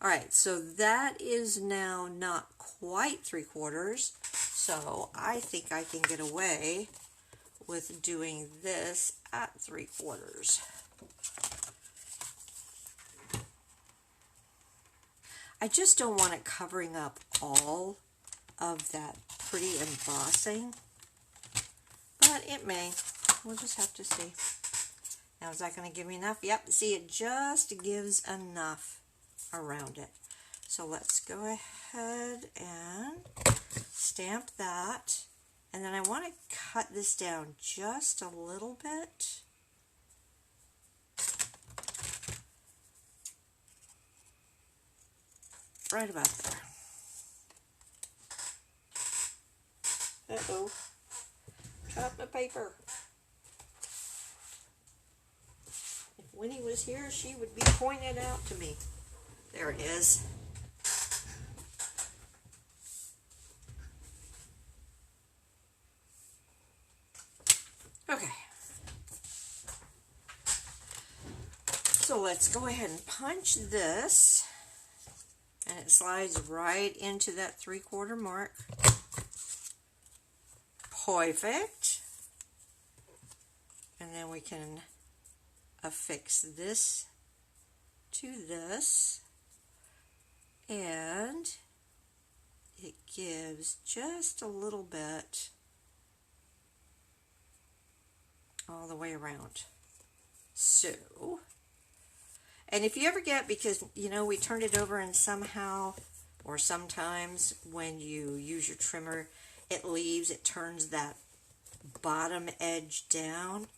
Alright, so that is now not quite 3/4. So I think I can get away with doing this at 3/4. I just don't want it covering up all of that pretty embossing, but it may. We'll just have to see. Now, is that going to give me enough? Yep, see, it just gives enough around it. So let's go ahead and stamp that. And then I want to cut this down just a little bit. Right about there. Uh-oh. Dropped my paper. If Winnie was here, she would be pointing it out to me. There it is. Okay. So let's go ahead and punch this. And it slides right into that 3/4 mark. Perfect. And then we can affix this to this. And it gives just a little bit all the way around. So, and if you ever get, because you know we turned it over and somehow, or sometimes when you use your trimmer, it turns that bottom edge down.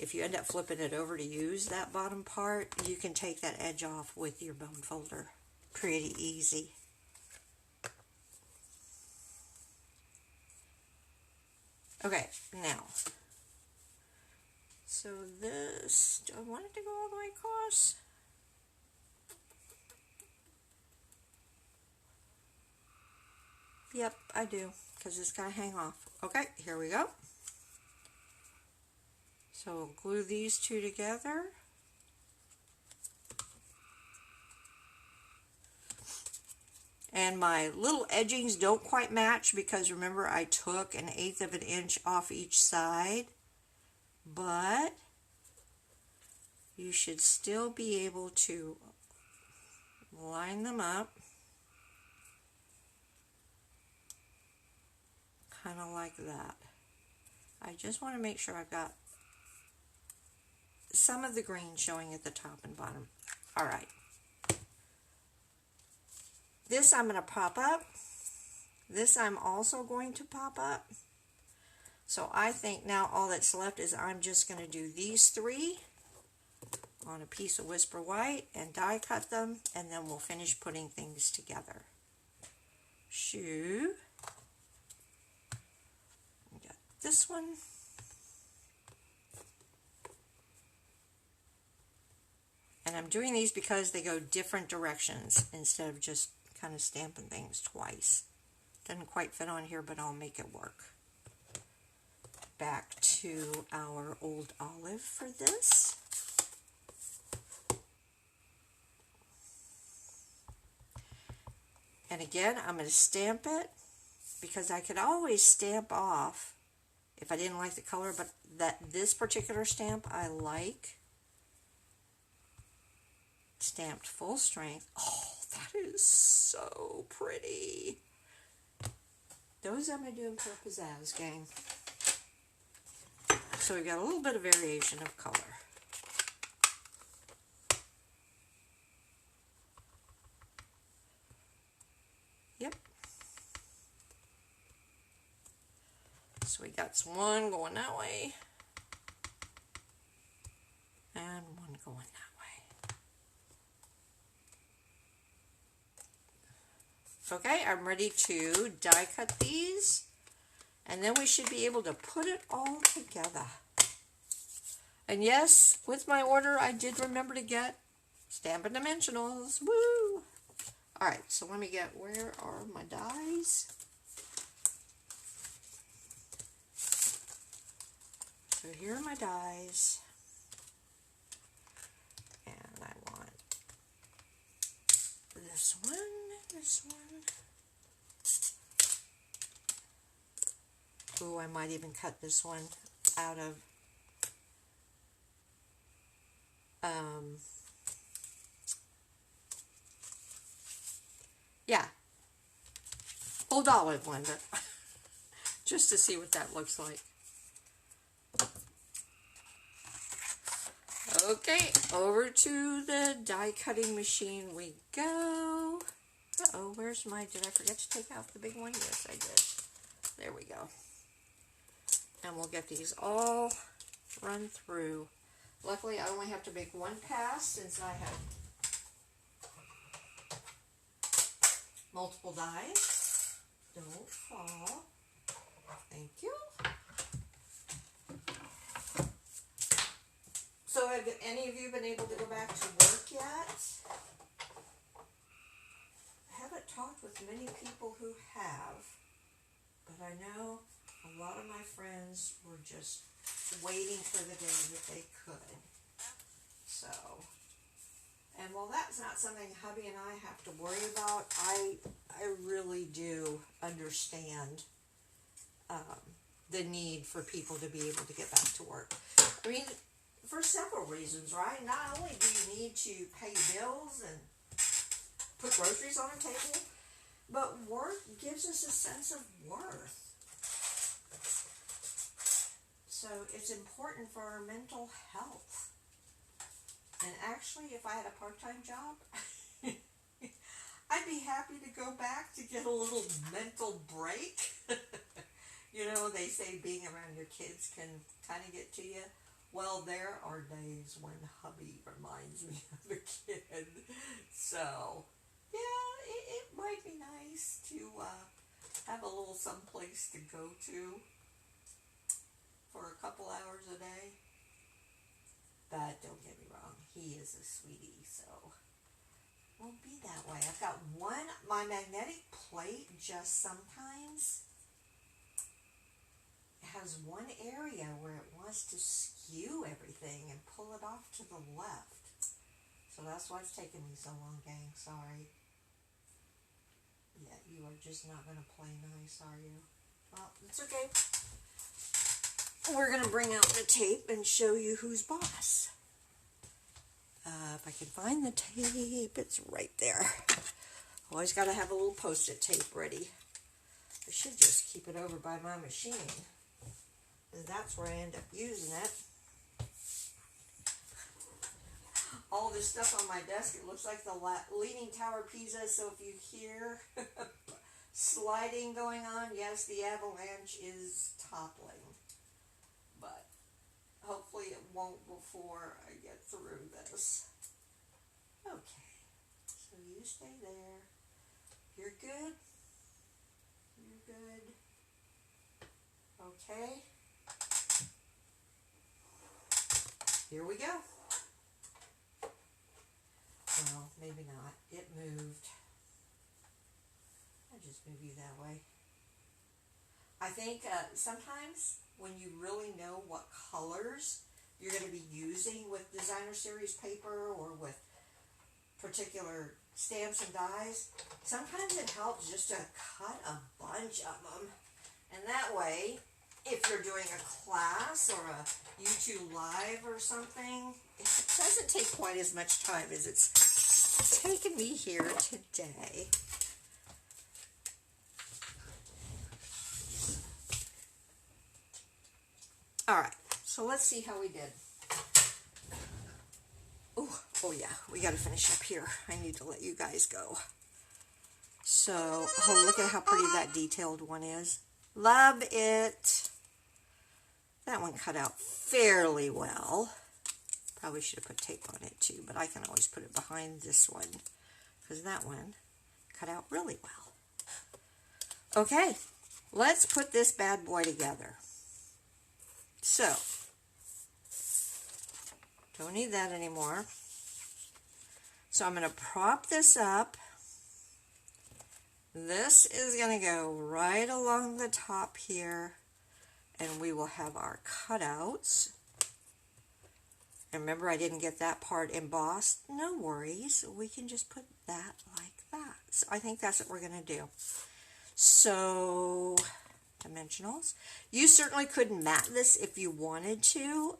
If you end up flipping it over to use that bottom part, you can take that edge off with your bone folder. Pretty easy. Okay, now, so this, do I want it to go all the way across? Yep, I do, because it's got to hang off. Okay, here we go. So we'll glue these two together. And my little edgings don't quite match because remember I took 1/8 of an inch off each side. But you should still be able to line them up. Kind of like that. I just want to make sure I've got some of the green showing at the top and bottom. All right. This I'm going to pop up. This I'm also going to pop up. So I think now all that's left is I'm just going to do these 3 on a piece of Whisper White and die cut them, and then we'll finish putting things together. Shoe. We got this one. And I'm doing these because they go different directions instead of just kind of stamping things twice. Doesn't quite fit on here, but I'll make it work. Back to our old olive for this. And again, I'm going to stamp it because I could always stamp off if I didn't like the color, but this particular stamp I like. Stamped full strength. Oh, that is so pretty. Those I'm going to do for a pizzazz, gang. So we've got a little bit of variation of color. Yep. So we got one going that way. And one going that way. Okay, I'm ready to die cut these, and then we should be able to put it all together. And yes, with my order, I did remember to get Stampin' Dimensionals. Woo! Alright, so let me get, where are my dies? So here are my dies. And I want this one. Ooh, I might even cut this one out of yeah, old olive one, but just to see what that looks like. Okay, over to the die cutting machine we go. Uh-oh, where's my, did I forget to take out the big one? Yes, I did. There we go. And we'll get these all run through. Luckily, I only have to make one pass since I have multiple dies. Don't fall. Thank you. So have any of you been able to go back to work yet? I haven't talked with many people who have, but I know a lot of my friends were just waiting for the day that they could. So, and while that's not something hubby and I have to worry about, I really do understand the need for people to be able to get back to work. I mean, for several reasons, right? Not only do you need to pay bills and put groceries on a table, but work gives us a sense of worth. So it's important for our mental health. And actually, if I had a part-time job, I'd be happy to go back to get a little mental break. You know, they say being around your kids can kind of get to you. Well, there are days when hubby reminds me of a kid. So, yeah, it might be nice to have a little someplace to go to for a couple hours a day. But don't get me wrong, he is a sweetie, so won't be that way. I've got my magnetic plate just sometimes has one area where it wants to skew everything and pull it off to the left. So that's why it's taken me so long, gang. Sorry. Yeah, you are just not going to play nice, are you? Well, it's okay. We're going to bring out the tape and show you who's boss. If I can find the tape, it's right there. Always got to have a little post-it tape ready. I should just keep it over by my machine. That's where I end up using it. All this stuff on my desk, it looks like the Leaning Tower of Pisa, so if you hear sliding going on, yes, the avalanche is toppling. But hopefully it won't before I get through this. Okay, so you stay there. You're good? You're good? Okay. Here we go. Well, maybe not. It moved. I'll just move you that way. I think sometimes when you really know what colors you're going to be using with designer series paper or with particular stamps and dies, sometimes it helps just to cut a bunch of them. And that way, if you're doing a class or a YouTube live or something, it doesn't take quite as much time as it's taken me here today. All right, so let's see how we did. Oh yeah, we got to finish up here. I need to let you guys go. So, oh, look at how pretty that detailed one is. Love it. That one cut out fairly well. Probably should have put tape on it too, but I can always put it behind this one because that one cut out really well. Okay, let's put this bad boy together. So, don't need that anymore. So I'm going to prop this up. This is going to go right along the top here, and we will have our cutouts. And remember, I didn't get that part embossed. No worries. We can just put that like that. So I think that's what we're going to do. So, dimensionals. You certainly could mat this if you wanted to.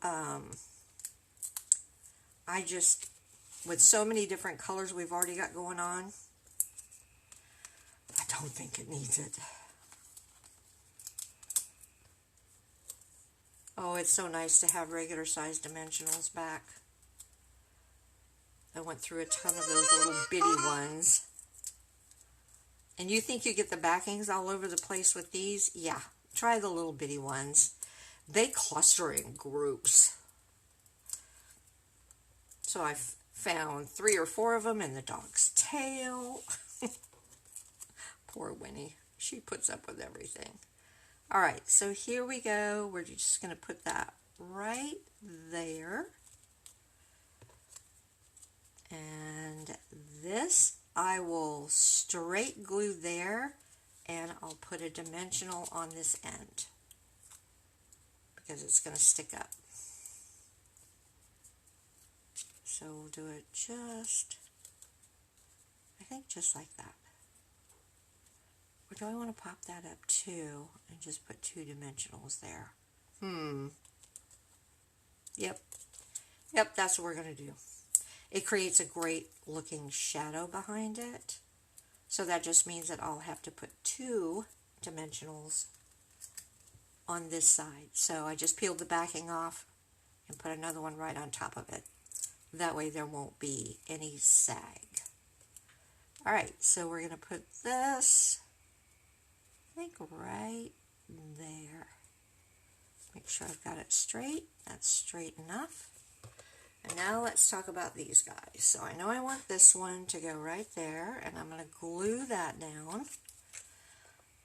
I just, with so many different colors we've already got going on, I don't think it needs it. Oh, it's so nice to have regular size dimensionals back. I went through a ton of those little bitty ones. And you think you get the backings all over the place with these? Yeah, try the little bitty ones. They cluster in groups. So I've found 3 or 4 of them in the dog's tail. Poor Winnie. She puts up with everything. All right, so here we go. We're just going to put that right there. And this I will straight glue there, and I'll put a dimensional on this end because it's going to stick up. So we'll do it just, I think just like that. Or do I want to pop that up too and just put 2 dimensionals there? Yep, that's what we're going to do. It creates a great looking shadow behind it. So that just means that I'll have to put 2 dimensionals on this side. So I just peeled the backing off and put another one right on top of it. That way there won't be any sag. Alright, so we're going to put this, I think, right there. Make sure I've got it straight. That's straight enough. And now let's talk about these guys. So I know I want this one to go right there, and I'm going to glue that down.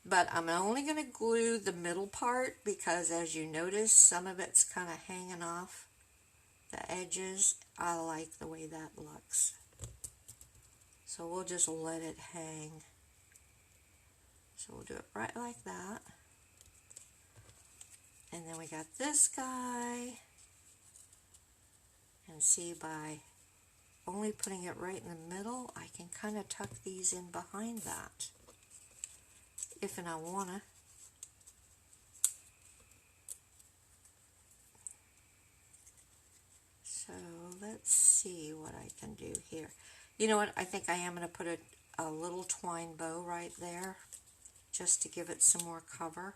But I'm only going to glue the middle part because, as you notice, some of it's kind of hanging off the edges. I like the way that looks. So we'll just let it hang. So we'll do it right like that. And then we got this guy. And see, by only putting it right in the middle, I can kind of tuck these in behind that, if and I want to. So let's see what I can do here. You know what, I think I am going to put a little twine bow right there, just to give it some more cover.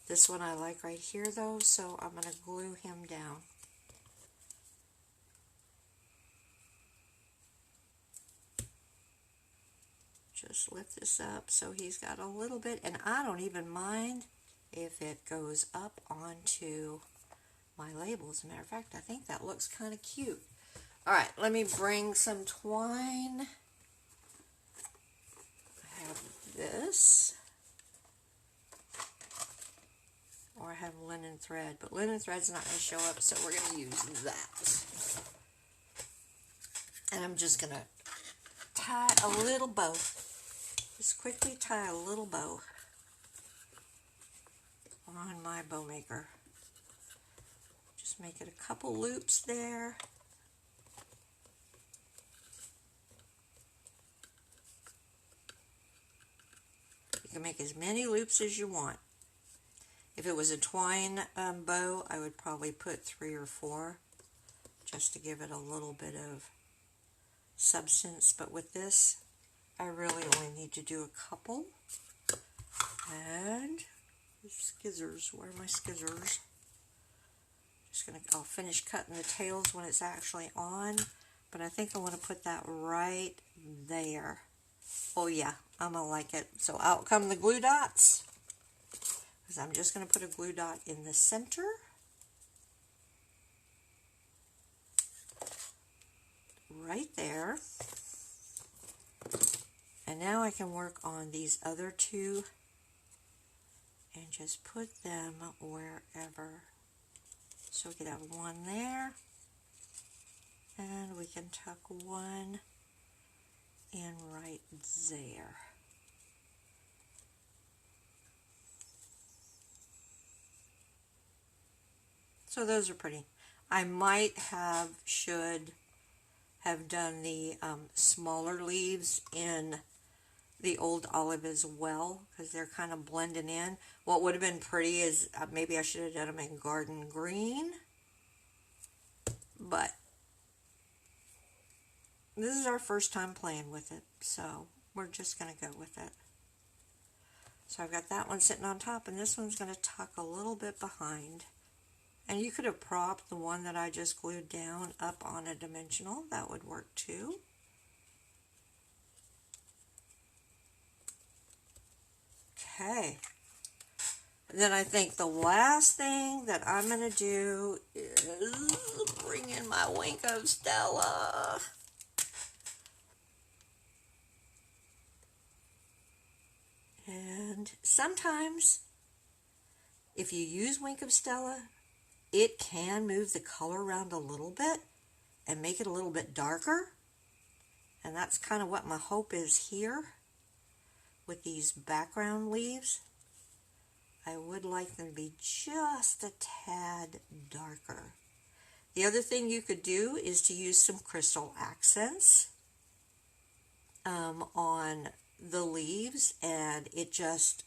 This one I like right here though, so I'm going to glue him down. Just lift this up so he's got a little bit, and I don't even mind if it goes up onto my label. As a matter of fact, I think that looks kind of cute. Alright, let me bring some twine. I have this, or I have linen thread, but linen thread's not going to show up, so we're going to use that. And I'm just going to tie a little bow. Just quickly tie a little bow on my bow maker. Just make it a couple loops there. You can make as many loops as you want. If it was a twine bow, I would probably put 3 or 4 just to give it a little bit of substance, but with this I really only need to do a couple. And skizzers, where are my skizzers? I'll finish cutting the tails when it's actually on, but I think I want to put that right there. Oh yeah, I'm gonna like it. So out come the glue dots, because I'm just going to put a glue dot in the center. Right there. And now I can work on these other 2 and just put them wherever. So we could have one there, and we can tuck one in right there. So those are pretty. I might should have done the smaller leaves in the old olive as well, because they're kind of blending in. What would have been pretty is maybe I should have done them in garden green, but this is our first time playing with it, so we're just going to go with it. So I've got that one sitting on top, and this one's going to tuck a little bit behind. And you could have propped the one that I just glued down up on a dimensional. That would work too. Okay. And then I think the last thing that I'm going to do is bring in my Wink of Stella. And sometimes, if you use Wink of Stella, it can move the color around a little bit and make it a little bit darker. And that's kind of what my hope is here with these background leaves. I would like them to be just a tad darker. The other thing you could do is to use some crystal accents on the leaves, and it just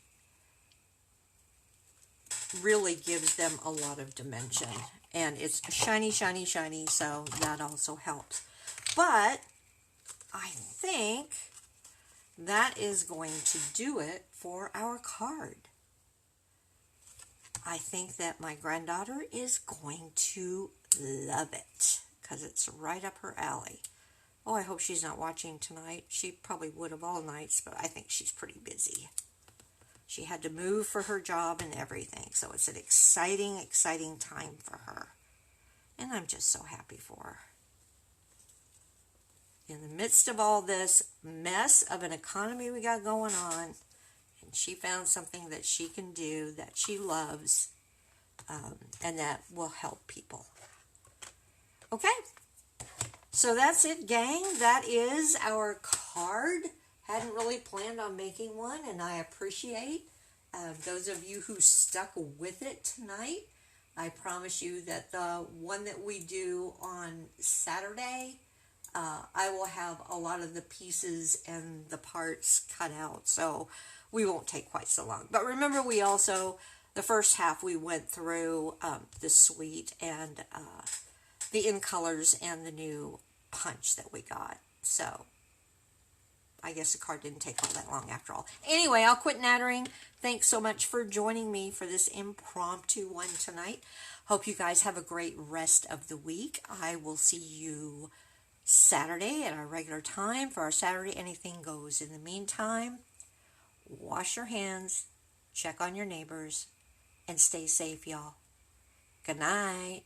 really gives them a lot of dimension. And it's shiny, shiny, shiny, so that also helps. But I think that is going to do it for our card. I think that my granddaughter is going to love it because it's right up her alley. Oh, I hope she's not watching tonight. She probably would have all nights, but I think she's pretty busy. She had to move for her job and everything, so it's an exciting, exciting time for her. And I'm just so happy for her. In the midst of all this mess of an economy we got going on, and she found something that she can do, that she loves, and that will help people. Okay, so that's it, gang. That is our card. Hadn't really planned on making one, and I appreciate those of you who stuck with it tonight. I promise you that the one that we do on Saturday, I will have a lot of the pieces and the parts cut out, so we won't take quite so long. But remember, we also, the first half, we went through the suite and the in colors and the new punch that we got. So I guess the card didn't take all that long after all. Anyway, I'll quit nattering. Thanks so much for joining me for this impromptu one tonight. Hope you guys have a great rest of the week. I will see you Saturday at our regular time for our Saturday Anything Goes. In the meantime, wash your hands, check on your neighbors, and stay safe, y'all. Good night.